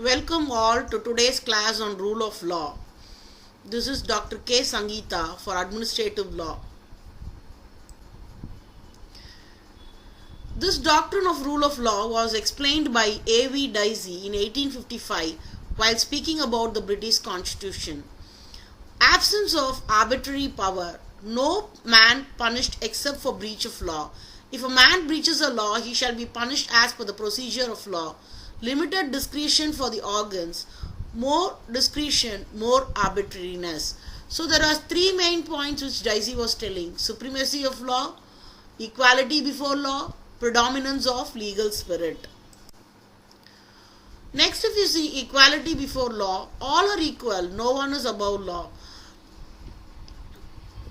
Welcome all to today's class on rule of law. This is Dr. K. Sangeeta for Administrative Law. This doctrine of rule of law was explained by A.V. Dicey in 1855 while speaking about the British Constitution. Absence of arbitrary power. No man punished except for breach of law. If a man breaches a law, he shall be punished as per the procedure of law. Limited discretion for the organs. More discretion, more arbitrariness. So there are three main points which Dicey was telling. Supremacy of law, equality before law, predominance of legal spirit. Next, if you see equality before law, all are equal, no one is above law.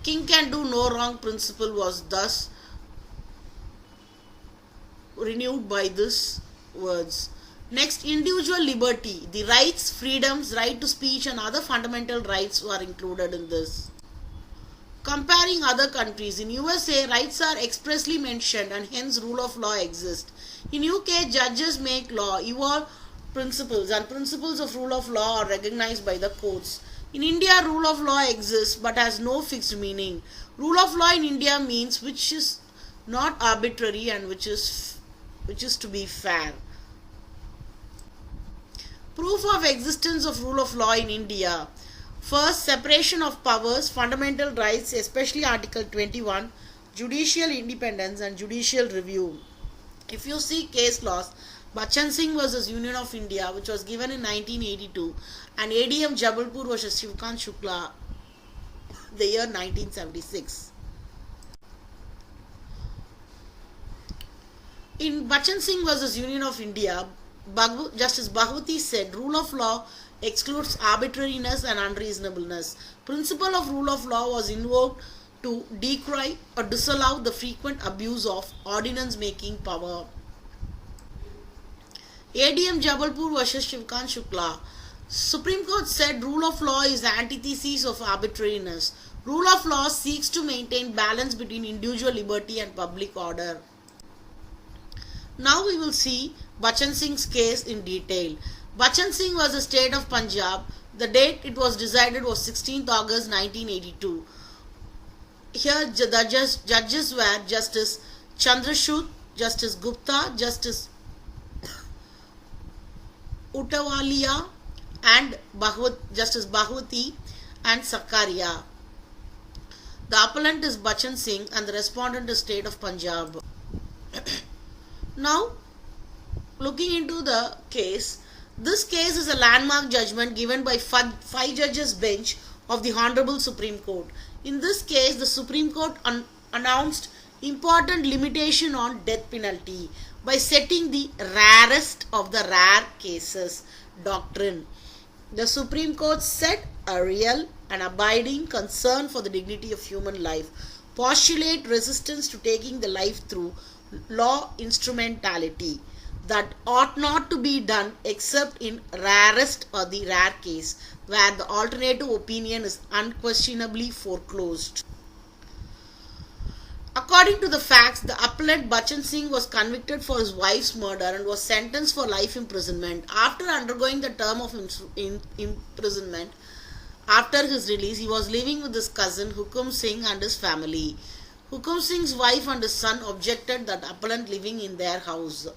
King can do no wrong principle was thus renewed by these words. Next, individual liberty. The rights, freedoms, right to speech and other fundamental rights were included in this. Comparing other countries, in USA, rights are expressly mentioned and hence rule of law exists. In UK, judges make law, evolve principles and principles of rule of law are recognized by the courts. In India, rule of law exists but has no fixed meaning. Rule of law in India means which is not arbitrary and which is to be fair. Proof of existence of rule of law in India. First, separation of powers, fundamental rights, especially Article 21, judicial independence and judicial review. If you see case laws, Bachan Singh versus Union of India, which was given in 1982, and ADM Jabalpur versus Shivkant Shukla, the year 1976. In Bachan Singh versus Union of India, Justice Bhagwati said, rule of law excludes arbitrariness and unreasonableness. Principle of rule of law was invoked to decry or disallow the frequent abuse of ordinance making power. ADM Jabalpur versus Shivkant Shukla. Supreme Court said rule of law is the antithesis of arbitrariness. Rule of law seeks to maintain balance between individual liberty and public order. Now we will see Bachan Singh's case in detail. Bachan Singh was the state of Punjab. The date it was decided was 16th August 1982. Here the judges were Justice Chandrachud, Justice Gupta, Justice Utawaliya and Justice Bhagwati and Sakaria. The appellant is Bachan Singh and the respondent is State of Punjab. Now, looking into the case, this case is a landmark judgment given by five judges bench of the Honorable Supreme Court. In this case, the Supreme Court announced important limitation on death penalty by setting the rarest of the rare cases doctrine. The Supreme Court set a real and abiding concern for the dignity of human life, postulate resistance to taking the life through law instrumentality that ought not to be done except in rarest or the rare case where the alternative opinion is unquestionably foreclosed. According to the facts, the appellant Bachan Singh was convicted for his wife's murder and was sentenced for life imprisonment. After undergoing the term of imprisonment, after his release, he was living with his cousin Hukum Singh and his family. Hukum Singh's wife and his son objected that appellant living in their house.